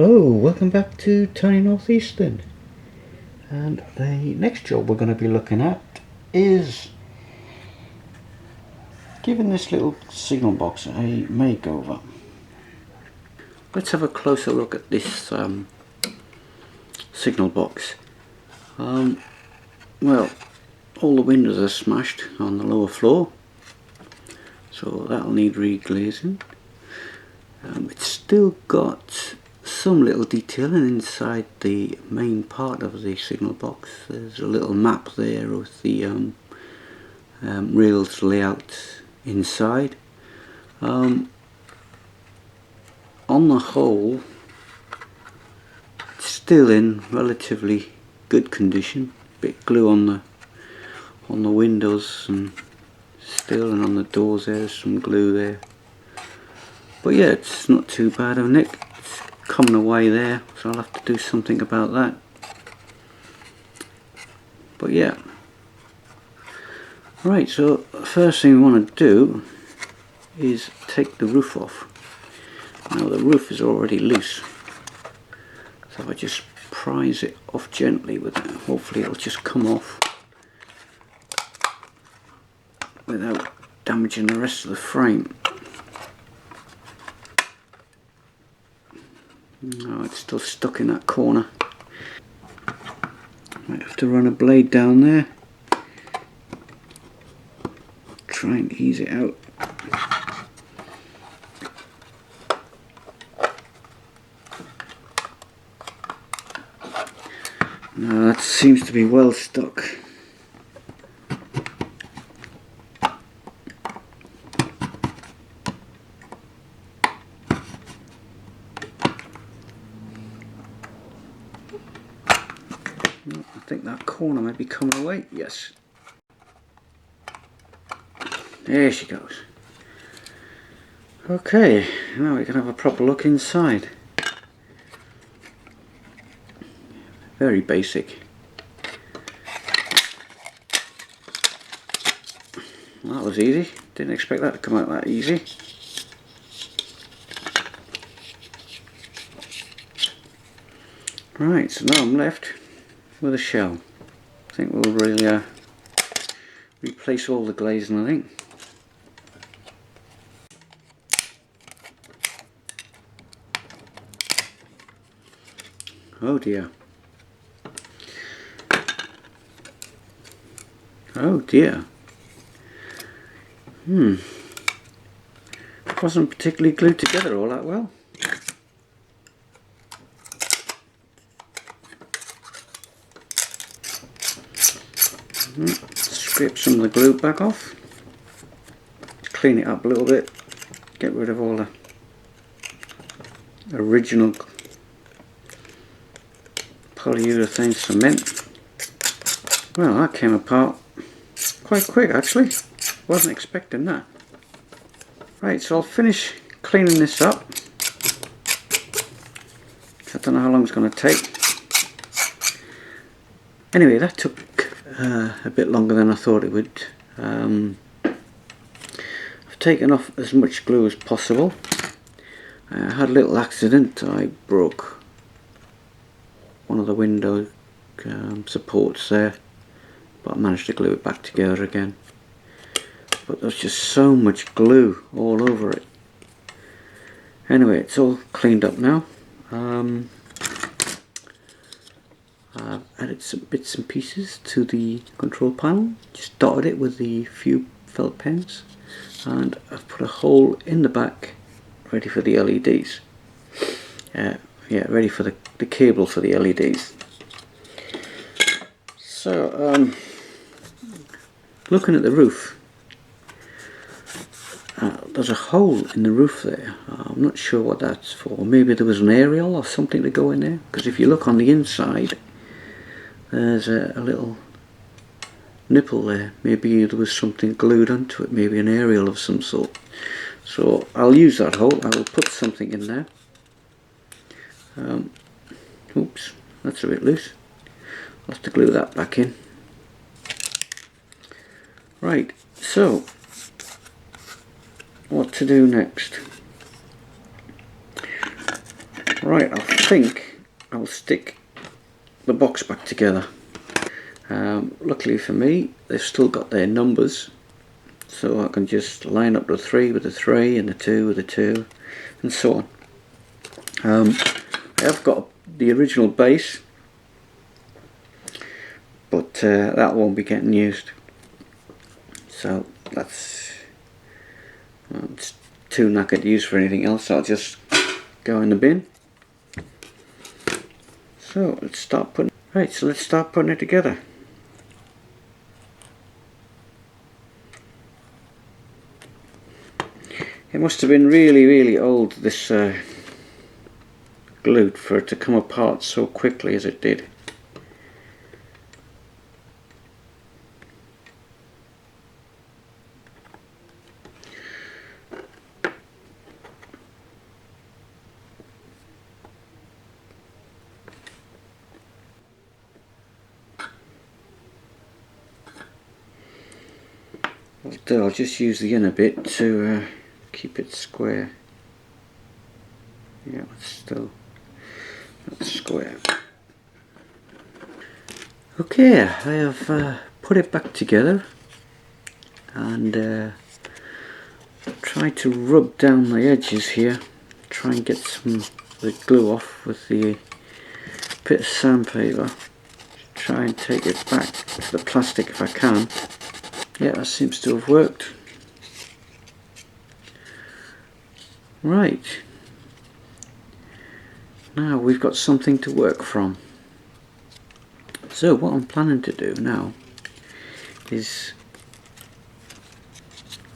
Hello, welcome back to Tony Northeastern. And the next job we're going to be looking at is giving this little signal box a makeover. Let's have a closer look at this signal box. Well, all the windows are smashed on the lower floor, so that'll need reglazing. It's still got some little detailing inside the main part of the signal box. There's a little map there with the rails layout inside. On the whole, it's still in relatively good condition. Bit glue on the windows and still, and on the doors there's some glue there. But yeah, it's not too bad of a nick. It's coming away there, so I'll have to do something about that. But yeah. Right, so the first thing we want to do is take the roof off. Now the roof is already loose, so if I just prise it off gently with it, hopefully it'll just come off without damaging the rest of the frame. No, it's still stuck in that corner. Might have to run a blade down there, try and ease it out. No, that seems to be well stuck. I think that corner might be coming away. Yes. There she goes. Okay, now we can have a proper look inside. Very basic. Well, that was easy. Didn't expect that to come out that easy. Right, so now I'm left with a shell. I think we'll really replace all the glazing, I think. Oh dear. Oh dear. Wasn't particularly glued together all that well. Scrape some of the glue back off. Clean it up a little bit. Get rid of all the original polyurethane cement. Well, that came apart quite quick actually. Wasn't expecting that. Right, so I'll finish cleaning this up. I don't know how long it's going to take. Anyway, that took a bit longer than I thought it would. I've taken off as much glue as possible. I had a little accident. I broke one of the window supports there, but I managed to glue it back together again. But there's just so much glue all over it. Anyway, it's all cleaned up now. I've added some bits and pieces to the control panel, just dotted it with the few felt pens, and I've put a hole in the back ready for the LEDs. Yeah, ready for the cable for the LEDs. So, looking at the roof, there's a hole in the roof there. I'm not sure what that's for. Maybe there was an aerial or something to go in there, because if you look on the inside, there's a little nipple there. Maybe there was something glued onto it, maybe an aerial of some sort. So I'll use that hole. I will put something in there. Oops, that's a bit loose. I'll have to glue that back in. Right, so what to do next? Right, I think I'll stick the box back together. Luckily for me, they've still got their numbers, so I can just line up the 3 with the 3 and the 2 with the 2 and so on. I have got the original base, but that won't be getting used, so that's it's too knackered to use for anything else, so I'll just go in the bin. So let's start putting it together. It must have been really old, this glue, for it to come apart so quickly as it did. I'll just use the inner bit to keep it square. Yeah, it's still not square. Okay, I have put it back together and try to rub down the edges here. Try and get some of the glue off with the bit of sandpaper. Try and take it back to the plastic if I can. Yeah, that seems to have worked. Right. Now we've got something to work from. So what I'm planning to do now is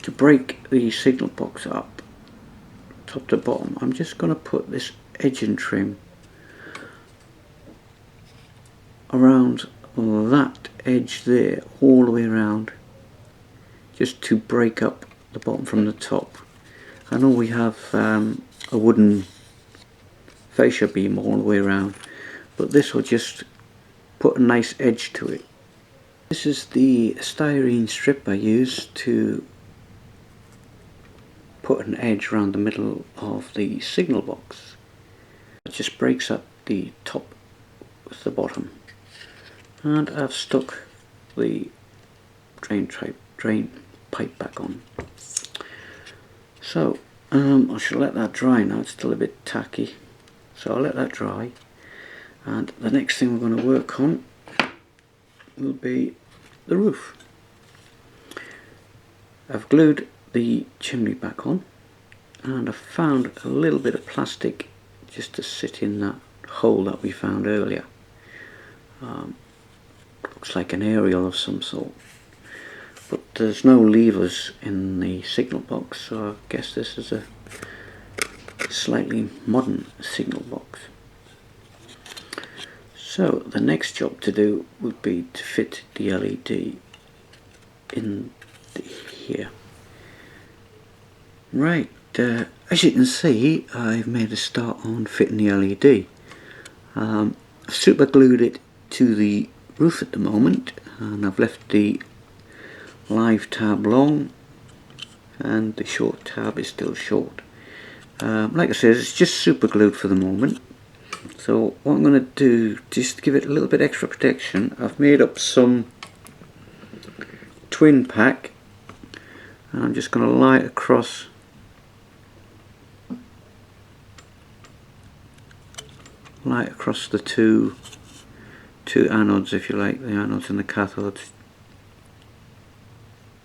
to break the signal box up top to bottom. I'm just going to put this edging trim around that edge there, all the way around, just to break up the bottom from the top. I know we have a wooden fascia beam all the way around, but this will just put a nice edge to it. This is the styrene strip I use to put an edge around the middle of the signal box. It just breaks up the top with the bottom. And I've stuck the drain pipe back on. So I should let that dry now. It's still a bit tacky, so I'll let that dry, and the next thing we're going to work on will be the roof. I've glued the chimney back on, and I've found a little bit of plastic just to sit in that hole that we found earlier. Looks like an aerial of some sort, but there's no levers in the signal box, so I guess this is a slightly modern signal box. So the next job to do would be to fit the LED in here. Right, as you can see, I've made a start on fitting the LED. I've super glued it to the roof at the moment, and I've left the live tab long and the short tab is still short. Like I said, it's just super glued for the moment. So what I'm going to do, just to give it a little bit extra protection, I've made up some twin pack, and I'm just going to lie it across the two anodes, if you like, the anodes and the cathodes,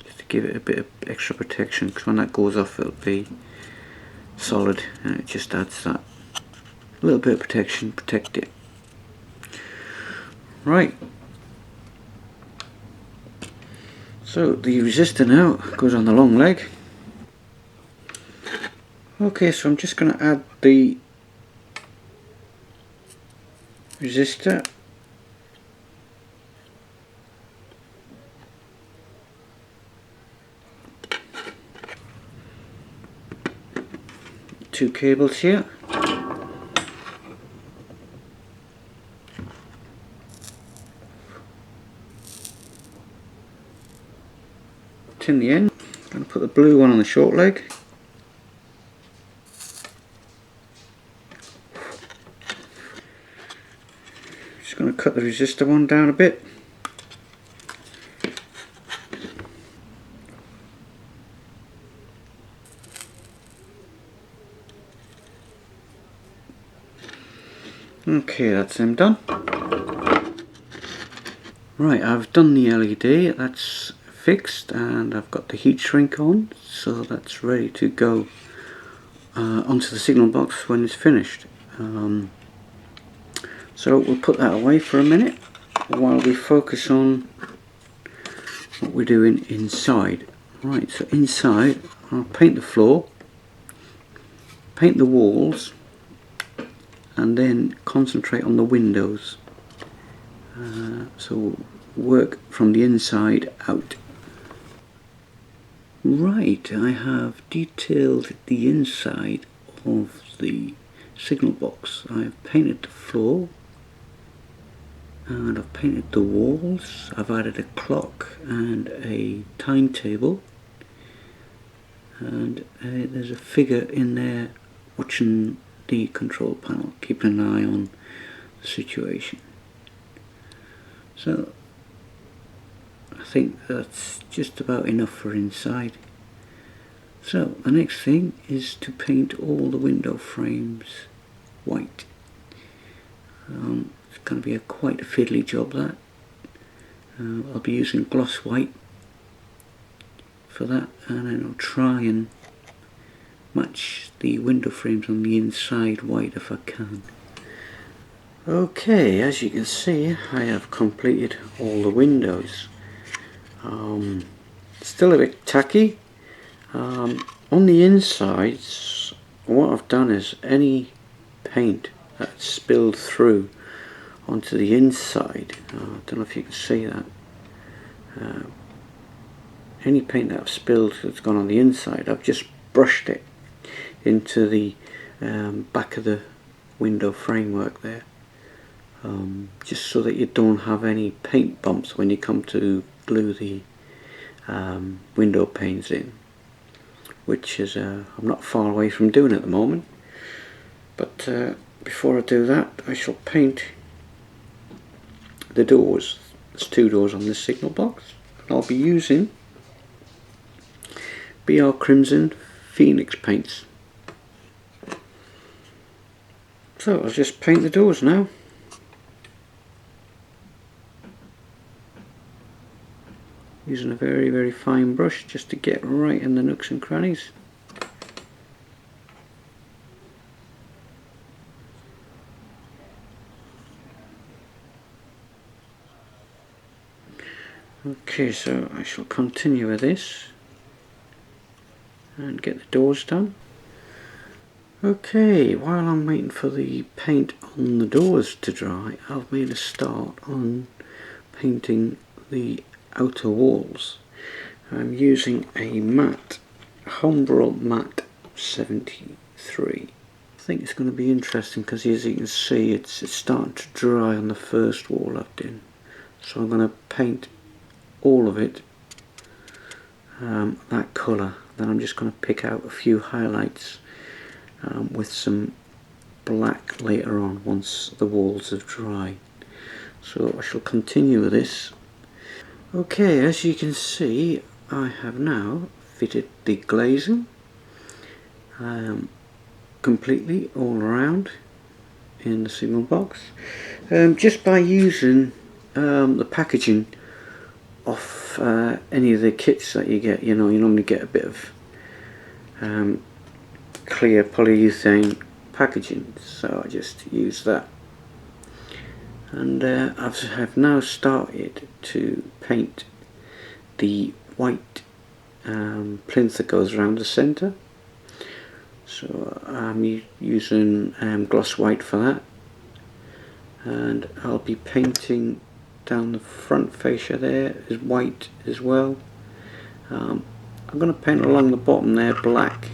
just to give it a bit of extra protection, because when that goes off it'll be solid, and it just adds that little bit of protection, protect it. Right, so the resistor now goes on the long leg. Okay, so I'm just going to add the resistor two cables here. In the end, I'm going to put the blue one on the short leg. Just going to cut the resistor one down a bit. Okay, that's them done. Right, I've done the LED, that's fixed, and I've got the heat shrink on, so that's ready to go onto the signal box when it's finished. So we'll put that away for a minute while we focus on what we're doing inside. Right, so inside I'll paint the floor, paint the walls, and then concentrate on the windows. So work from the inside out. Right, I have detailed the inside of the signal box. I've painted the floor and I've painted the walls. I've added a clock and a timetable, and there's a figure in there watching the control panel, keeping an eye on the situation. So I think that's just about enough for inside. So the next thing is to paint all the window frames white. It's going to be quite a fiddly job, that. I'll be using gloss white for that, and then I'll try and match the window frames on the inside white if I can. Okay, as you can see, I have completed all the windows. Still a bit tacky. On the insides, what I've done is any paint that's spilled through onto the inside, I don't know if you can see that, any paint that I've spilled that's gone on the inside, I've just brushed it into the back of the window framework there, just so that you don't have any paint bumps when you come to glue the window panes in, which is I'm not far away from doing at the moment. But before I do that, I shall paint the doors. There's two doors on this signal box, and I'll be using BR Crimson Phoenix paints. So I'll just paint the doors now. Using a very, very fine brush just to get right in the nooks and crannies. Okay, so I shall continue with this and get the doors done. Okay, while I'm waiting for the paint on the doors to dry, I've made a start on painting the outer walls. I'm using a matte, Humbrol Matte 73. I think it's going to be interesting because, as you can see, it's starting to dry on the first wall I've done. So I'm going to paint all of it that colour. Then I'm just going to pick out a few highlights with some black later on once the walls have dried. So I shall continue with this. Okay, as you can see, I have now fitted the glazing completely all around in the signal box, just by using the packaging off any of the kits that you get. You know, you normally get a bit of clear polyurethane packaging, so I just use that. And I've now started to paint the white plinth that goes around the centre. So I'm using gloss white for that, and I'll be painting down the front fascia there is white as well. I'm going to paint along the bottom there black,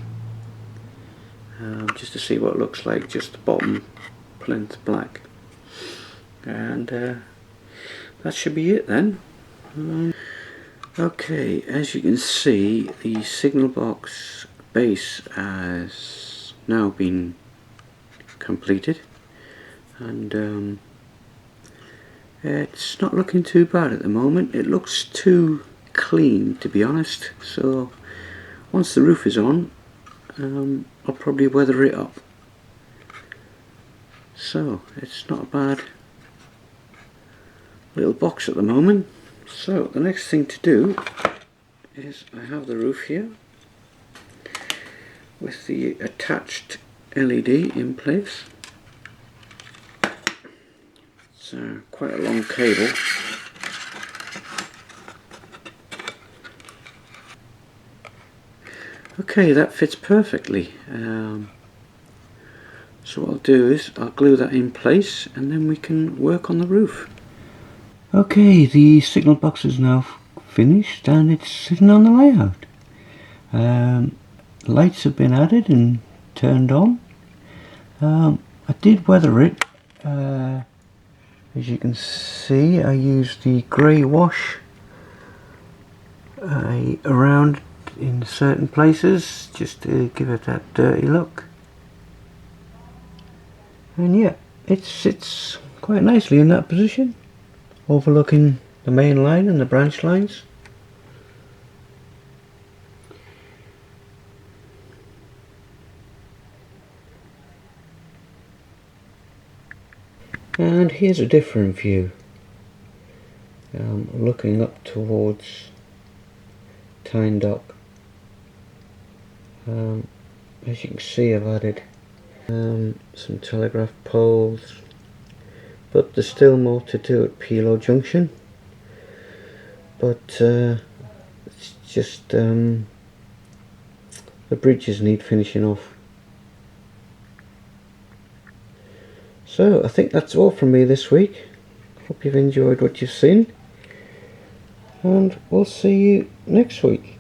just to see what it looks like, just the bottom plinth black. And that should be it then. Okay, as you can see, the signal box base has now been completed, and It's not looking too bad at the moment. It looks too clean, to be honest, so once the roof is on, I'll probably weather it up. So it's not a bad little box at the moment. So the next thing to do is, I have the roof here with the attached LED in place. It's quite a long cable. Okay, that fits perfectly. So what I'll do is I'll glue that in place and then we can work on the roof. Okay, the signal box is now finished and it's sitting on the layout. Lights have been added and turned on. I did weather it. As you can see, I used the grey wash around in certain places just to give it that dirty look. And yeah, it sits quite nicely in that position, overlooking the main line and the branch lines. And here's a different view, looking up towards Tyne Dock. As you can see, I've added some telegraph poles, but there's still more to do at Pelaw Junction. But it's just the bridges need finishing off. So I think that's all from me this week. Hope you've enjoyed what you've seen, and we'll see you next week.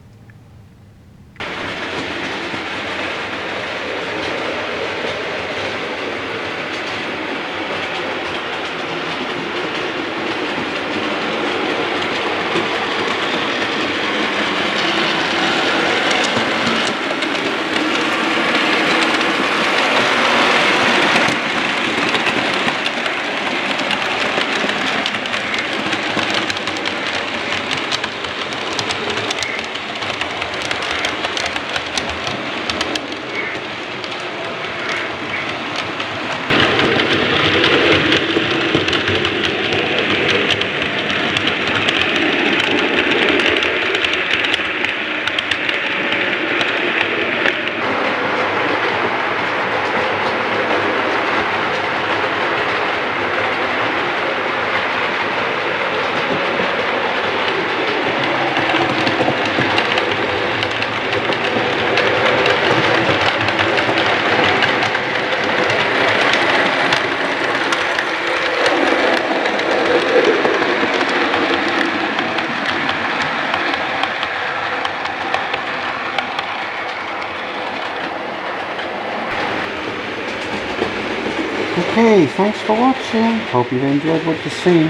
Okay, thanks for watching. Hope you've enjoyed what you've seen.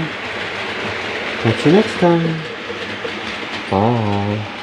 Catch you next time. Bye.